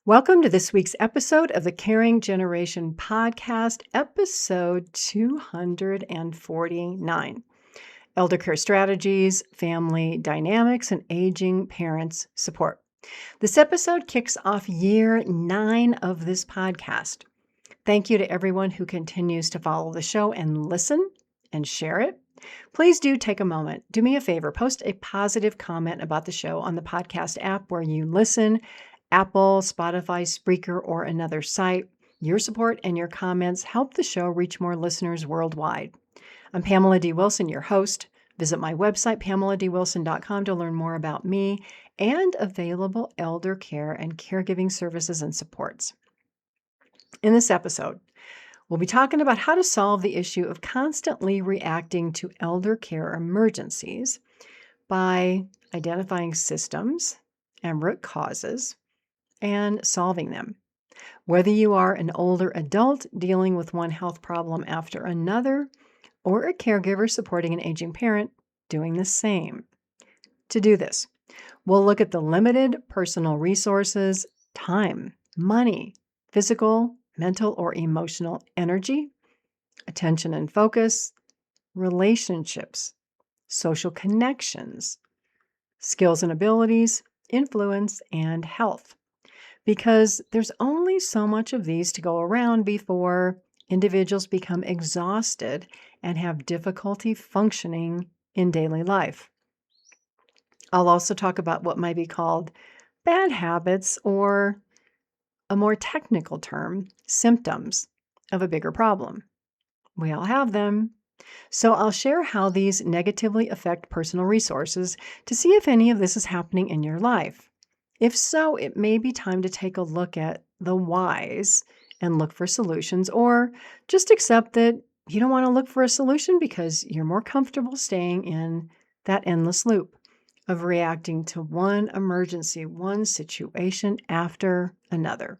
Welcome to this week's episode of the Caring Generation podcast, episode 249, Elder Care Strategies, Family Dynamics, and Aging Parents Support. This episode kicks off year 9 of this podcast. Thank you to everyone who continues to follow the show and listen and share it. Please do take a moment. Do me a favor. Post a positive comment about the show on the podcast app where you listen. Apple, Spotify, Spreaker, or another site. Your support and your comments help the show reach more listeners worldwide. I'm Pamela D. Wilson, your host. Visit my website, PamelaDWilson.com, to learn more about me and available elder care and caregiving services and supports. In this episode, we'll be talking about how to solve the issue of constantly reacting to elder care emergencies by identifying systems and root causes and solving them. Whether you are an older adult dealing with one health problem after another, or a caregiver supporting an aging parent doing the same. To do this, we'll look at the limited personal resources, time, money, physical, mental, or emotional energy, attention and focus, relationships, social connections, skills and abilities, influence, and health. Because there's only so much of these to go around before individuals become exhausted and have difficulty functioning in daily life. I'll also talk about what might be called bad habits, or a more technical term, symptoms of a bigger problem. We all have them. So I'll share how these negatively affect personal resources to see if any of this is happening in your life. If so, it may be time to take a look at the whys and look for solutions, or just accept that you don't want to look for a solution because you're more comfortable staying in that endless loop of reacting to one emergency, one situation after another.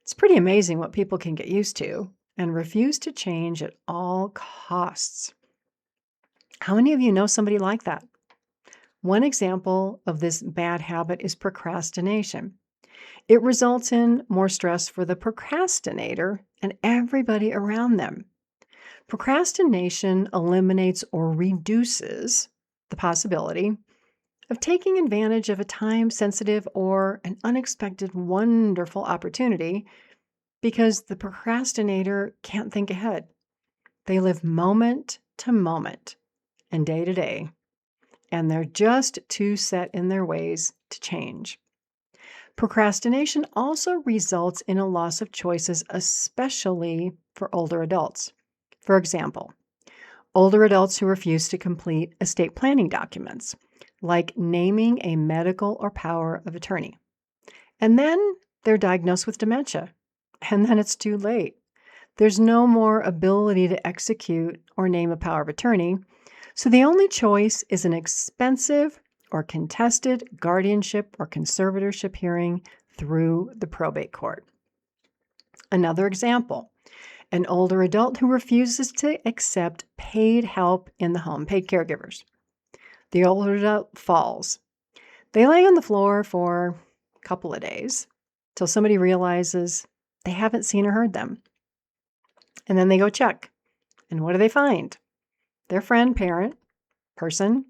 It's pretty amazing what people can get used to and refuse to change at all costs. How many of you know somebody like that? One example of this bad habit is procrastination. It results in more stress for the procrastinator and everybody around them. Procrastination eliminates or reduces the possibility of taking advantage of a time-sensitive or an unexpected wonderful opportunity because the procrastinator can't think ahead. They live moment to moment and day to day, and they're just too set in their ways to change. Procrastination also results in a loss of choices, especially for older adults. For example, older adults who refuse to complete estate planning documents, like naming a medical or power of attorney. And then they're diagnosed with dementia, and then it's too late. There's no more ability to execute or name a power of attorney, so the only choice is an expensive or contested guardianship or conservatorship hearing through the probate court. Another example, an older adult who refuses to accept paid help in the home, paid caregivers. The older adult falls. They lay on the floor for a couple of days till somebody realizes they haven't seen or heard them. And then they go check. And what do they find? Their friend, parent, person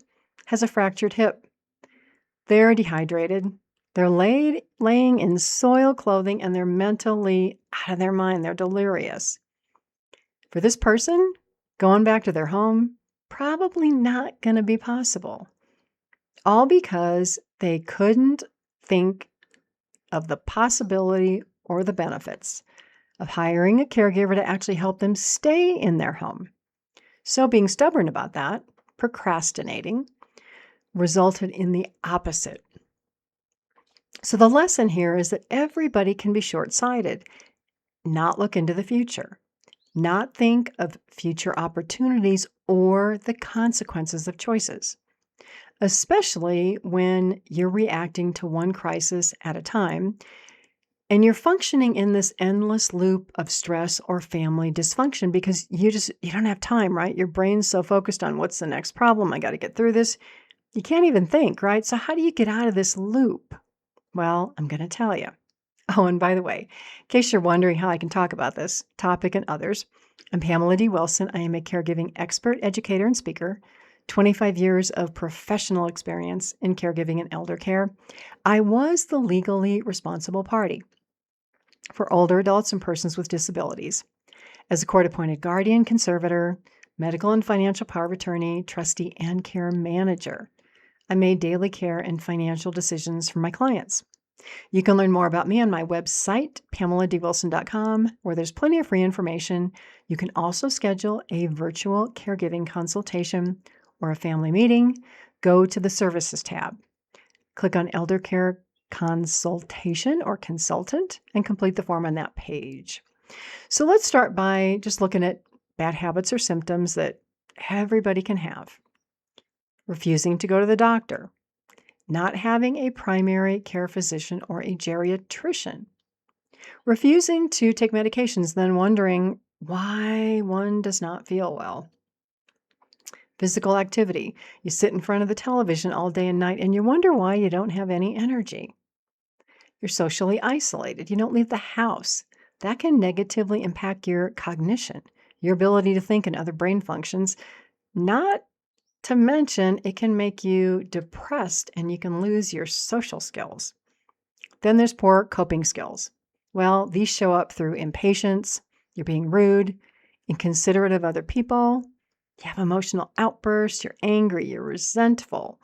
has a fractured hip. They're dehydrated. They're laying in soiled clothing, and they're mentally out of their mind. They're delirious. For this person, going back to their home, probably not going to be possible. All because they couldn't think of the possibility or the benefits of hiring a caregiver to actually help them stay in their home. So being stubborn about that, procrastinating, resulted in the opposite. So the lesson here is that everybody can be short-sighted, not look into the future, not think of future opportunities or the consequences of choices, especially when you're reacting to one crisis at a time and you're functioning in this endless loop of stress or family dysfunction because you don't have time, right? Your brain's so focused on what's the next problem. I got to get through this. You can't even think, right? So how do you get out of this loop? Well, I'm going to tell you. Oh, and by the way, in case you're wondering how I can talk about this topic and others, I'm Pamela D. Wilson. I am a caregiving expert, educator, and speaker. 25 years of professional experience in caregiving and elder care. I was the legally responsible party for older adults and persons with disabilities as a court-appointed guardian, conservator, medical and financial power of attorney, trustee, and care manager. I made daily care and financial decisions for my clients. You can learn more about me on my website, PamelaDWilson.com, where there's plenty of free information. You can also schedule a virtual caregiving consultation or a family meeting. Go to the Services tab. Click on Elder Care Consultation or Consultant and complete the form on that page. So let's start by just looking at bad habits or symptoms that everybody can have. Refusing to go to the doctor. Not having a primary care physician or a geriatrician, refusing to take medications, then wondering why one does not feel well. Physical activity. You sit in front of the television all day and night and you wonder why you don't have any energy. You're socially isolated. You don't leave the house. That can negatively impact your cognition, your ability to think and other brain functions, not to mention, it can make you depressed and you can lose your social skills. Then there's poor coping skills. Well, these show up through impatience, you're being rude, inconsiderate of other people, you have emotional outbursts, you're angry, you're resentful,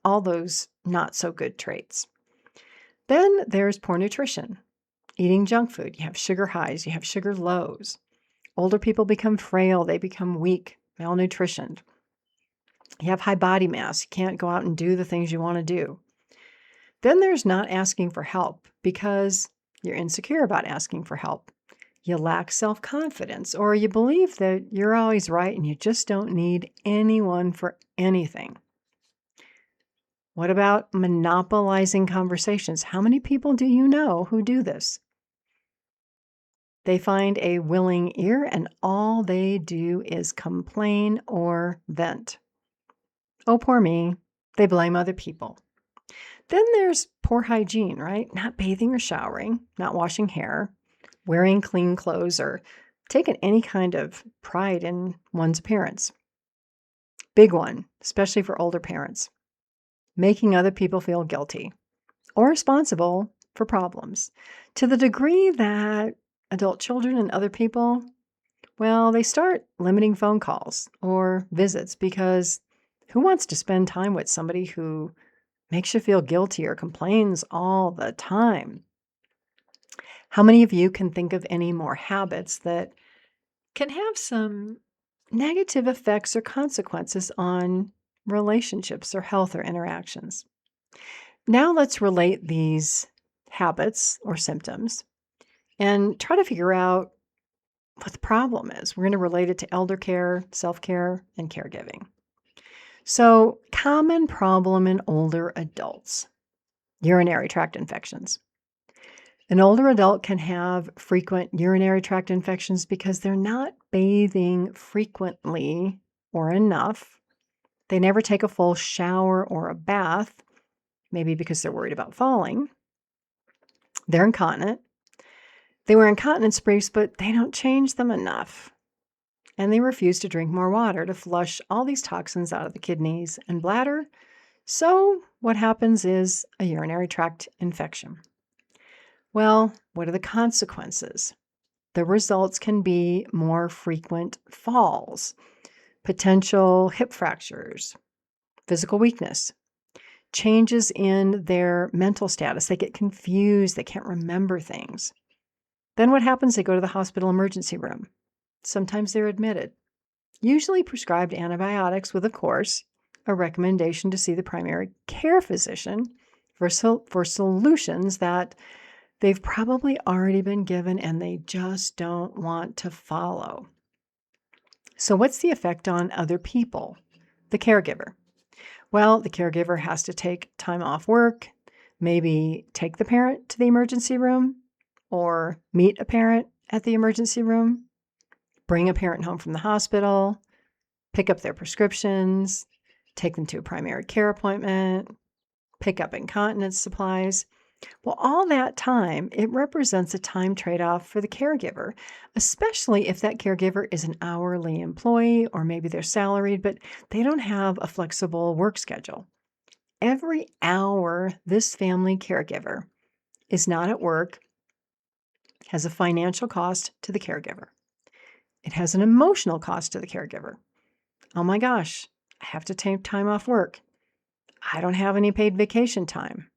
all those not so good traits. Then there's poor nutrition, eating junk food. You have sugar highs, you have sugar lows. Older people become frail, they become weak, malnutritioned. You have high body mass. You can't go out and do the things you want to do. Then there's not asking for help because you're insecure about asking for help. You lack self-confidence, or you believe that you're always right and you just don't need anyone for anything. What about monopolizing conversations? How many people do you know who do this? They find a willing ear and all they do is complain or vent. Oh, poor me. They blame other people. Then there's poor hygiene, right? Not bathing or showering, not washing hair, wearing clean clothes, or taking any kind of pride in one's appearance. Big one, especially for older parents. Making other people feel guilty or responsible for problems to the degree that adult children and other people, well, they start limiting phone calls or visits because who wants to spend time with somebody who makes you feel guilty or complains all the time? How many of you can think of any more habits that can have some negative effects or consequences on relationships or health or interactions? Now let's relate these habits or symptoms and try to figure out what the problem is. We're going to relate it to elder care, self-care, and caregiving. So, common problem in older adults, urinary tract infections. An older adult can have frequent urinary tract infections because they're not bathing frequently or enough. They never take a full shower or a bath, maybe because they're worried about falling. They're incontinent. They wear incontinence briefs, but they don't change them enough. And they refuse to drink more water to flush all these toxins out of the kidneys and bladder. So what happens is a urinary tract infection. Well, what are the consequences? The results can be more frequent falls, potential hip fractures, physical weakness, changes in their mental status. They get confused. They can't remember things. Then what happens? They go to the hospital emergency room. Sometimes they're admitted, usually prescribed antibiotics with, of course, a recommendation to see the primary care physician for solutions that they've probably already been given and they just don't want to follow. So what's the effect on other people? The caregiver. Well, the caregiver has to take time off work, maybe take the parent to the emergency room or meet a parent at the emergency room, bring a parent home from the hospital, pick up their prescriptions, take them to a primary care appointment, pick up incontinence supplies. Well, all that time, it represents a time trade off for the caregiver, especially if that caregiver is an hourly employee or maybe they're salaried, but they don't have a flexible work schedule. Every hour this family caregiver is not at work has a financial cost to the caregiver. It has an emotional cost to the caregiver. Oh my gosh, I have to take time off work. I don't have any paid vacation time.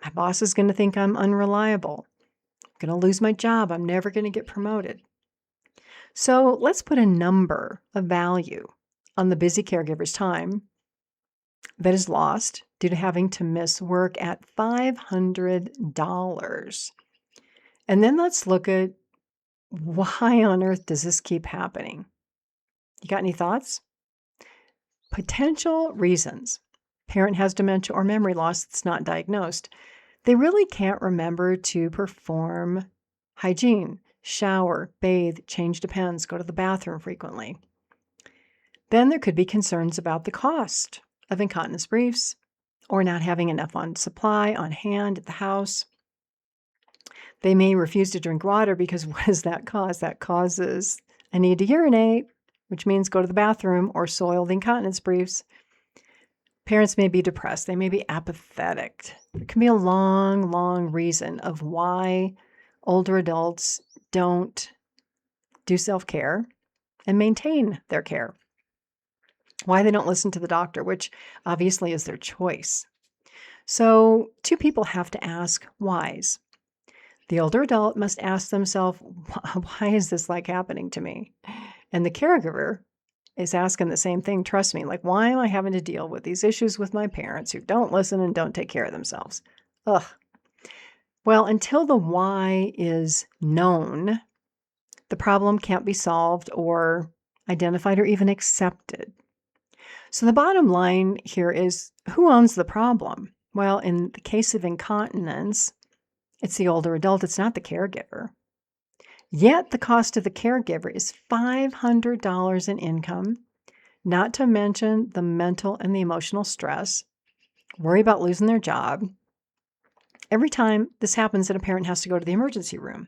My boss is going to think I'm unreliable. I'm going to lose my job. I'm never going to get promoted. So let's put a number, a value on the busy caregiver's time that is lost due to having to miss work at $500. And then let's look at why on earth does this keep happening? You got any thoughts? Potential reasons. Parent has dementia or memory loss that's not diagnosed. They really can't remember to perform hygiene, shower, bathe, change Depends, go to the bathroom frequently. Then there could be concerns about the cost of incontinence briefs or not having enough on supply on hand at the house. They may refuse to drink water because what does that cause? That causes a need to urinate, which means go to the bathroom or soil the incontinence briefs. Parents may be depressed. They may be apathetic. There can be a long, long reason of why older adults don't do self-care and maintain their care. Why they don't listen to the doctor, which obviously is their choice. So two people have to ask whys. The older adult must ask themselves, why is this like happening to me? And the caregiver is asking the same thing. Trust me, like, why am I having to deal with these issues with my parents who don't listen and don't take care of themselves? Ugh. Well, until the why is known, the problem can't be solved or identified or even accepted. So the bottom line here is, who owns the problem? Well, in the case of incontinence, it's the older adult. It's not the caregiver. Yet the cost of the caregiver is $500 in income, not to mention the mental and the emotional stress, worry about losing their job. Every time this happens, that a parent has to go to the emergency room.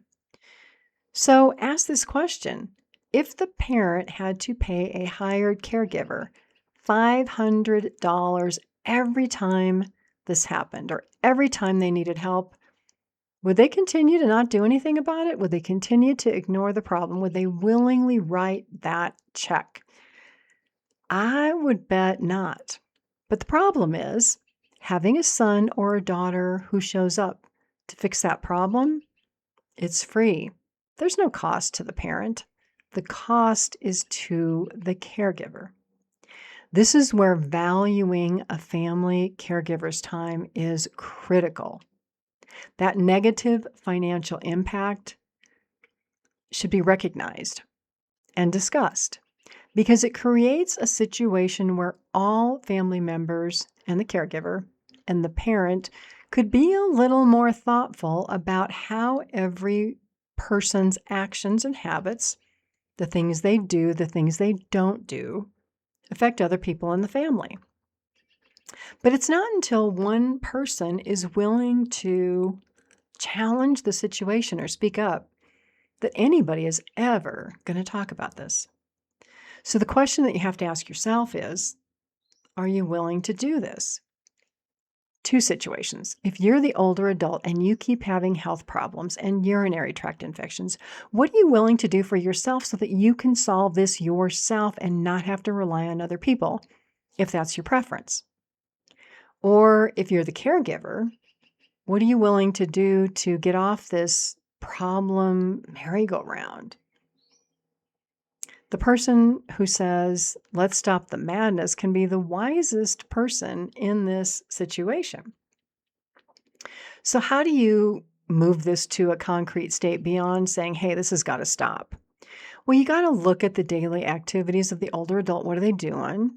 So ask this question. If the parent had to pay a hired caregiver $500 every time this happened or every time they needed help, would they continue to not do anything about it? Would they continue to ignore the problem? Would they willingly write that check? I would bet not. But the problem is having a son or a daughter who shows up to fix that problem, it's free. There's no cost to the parent. The cost is to the caregiver. This is where valuing a family caregiver's time is critical. That negative financial impact should be recognized and discussed because it creates a situation where all family members and the caregiver and the parent could be a little more thoughtful about how every person's actions and habits, the things they do, the things they don't do, affect other people in the family. But it's not until one person is willing to challenge the situation or speak up that anybody is ever going to talk about this. So the question that you have to ask yourself is, are you willing to do this? Two situations. If you're the older adult and you keep having health problems and urinary tract infections, what are you willing to do for yourself so that you can solve this yourself and not have to rely on other people, if that's your preference? Or if you're the caregiver, what are you willing to do to get off this problem merry-go-round? The person who says, let's stop the madness, can be the wisest person in this situation. So how do you move this to a concrete state beyond saying, hey, this has got to stop? Well, you got to look at the daily activities of the older adult. What are they doing?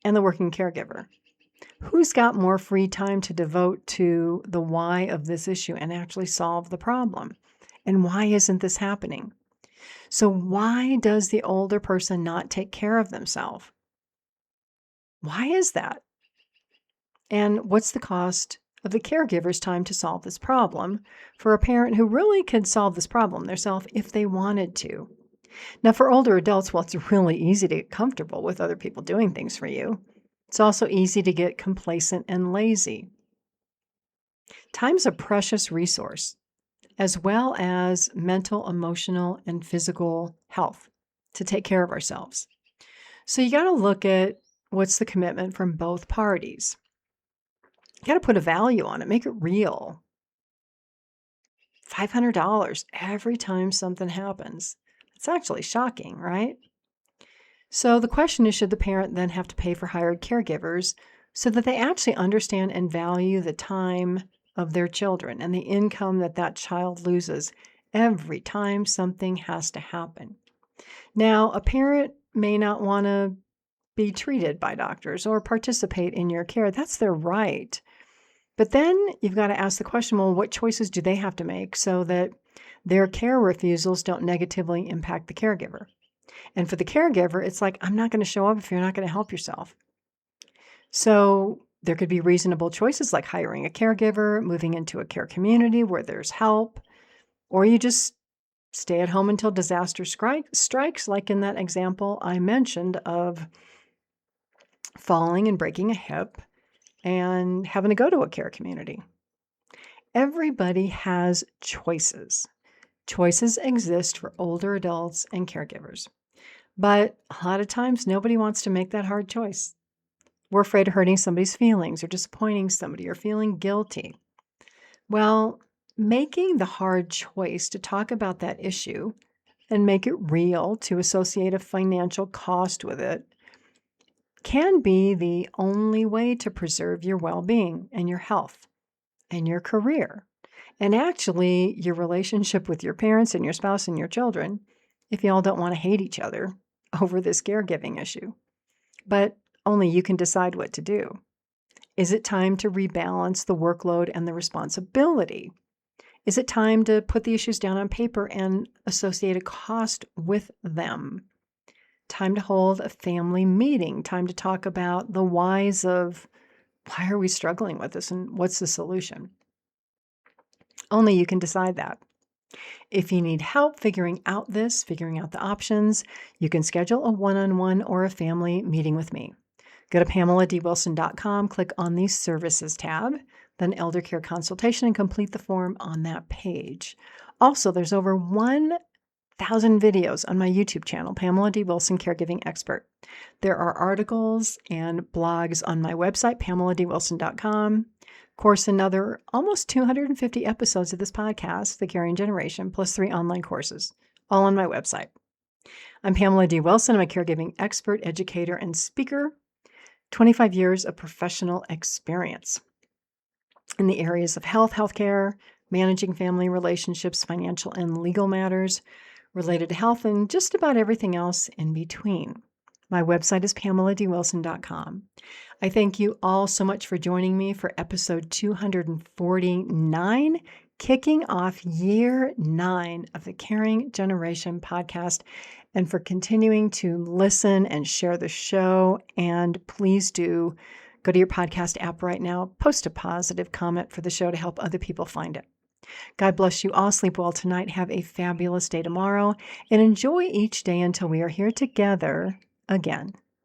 And the working caregiver. Who's got more free time to devote to the why of this issue and actually solve the problem? And why isn't this happening? So why does the older person not take care of themselves? Why is that? And what's the cost of the caregiver's time to solve this problem for a parent who really could solve this problem themselves if they wanted to. Now, for older adults, well, it's really easy to get comfortable with other people doing things for you. It's also easy to get complacent and lazy. Time's a precious resource, as well as mental, emotional, and physical health to take care of ourselves. So you got to look at what's the commitment from both parties. You got to put a value on it, make it real. $500 every time something happens. It's actually shocking, right? So the question is, should the parent then have to pay for hired caregivers so that they actually understand and value the time of their children and the income that that child loses every time something has to happen? Now, a parent may not want to be treated by doctors or participate in your care. That's their right. But then you've got to ask the question, well, what choices do they have to make so that their care refusals don't negatively impact the caregiver? And for the caregiver, it's like, I'm not going to show up if you're not going to help yourself. So there could be reasonable choices like hiring a caregiver, moving into a care community where there's help, or you just stay at home until disaster strikes, like in that example I mentioned of falling and breaking a hip and having to go to a care community. Everybody has choices. Choices exist for older adults and caregivers. But a lot of times, nobody wants to make that hard choice. We're afraid of hurting somebody's feelings or disappointing somebody or feeling guilty. Well, making the hard choice to talk about that issue and make it real, to associate a financial cost with it, can be the only way to preserve your well-being and your health and your career, and actually your relationship with your parents and your spouse and your children, if you all don't want to hate each other over this caregiving issue. But only you can decide what to do. Is it time to rebalance the workload and the responsibility? Is it time to put the issues down on paper and associate a cost with them? Time to hold a family meeting, time to talk about the whys of why are we struggling with this and what's the solution? Only you can decide that. If you need help figuring out the options, you can schedule a one-on-one or a family meeting with me. Go to PamelaDWilson.com, click on the Services tab, then Elder Care Consultation, and complete the form on that page. Also, there's over 1,000 videos on my YouTube channel, Pamela D. Wilson, Caregiving Expert. There are articles and blogs on my website, PamelaDWilson.com. Of course, another almost 250 episodes of this podcast, The Caring Generation, plus 3 online courses, all on my website. I'm Pamela D. Wilson. I'm a caregiving expert, educator, and speaker. 25 years of professional experience in the areas of health, healthcare, managing family relationships, financial and legal matters related to health, and just about everything else in between. My website is PamelaDWilson.com. I thank you all so much for joining me for episode 249, kicking off year 9 of the Caring Generation podcast, and for continuing to listen and share the show. And please do go to your podcast app right now, post a positive comment for the show to help other people find it. God bless you all. Sleep well tonight. Have a fabulous day tomorrow, and enjoy each day until we are here together again.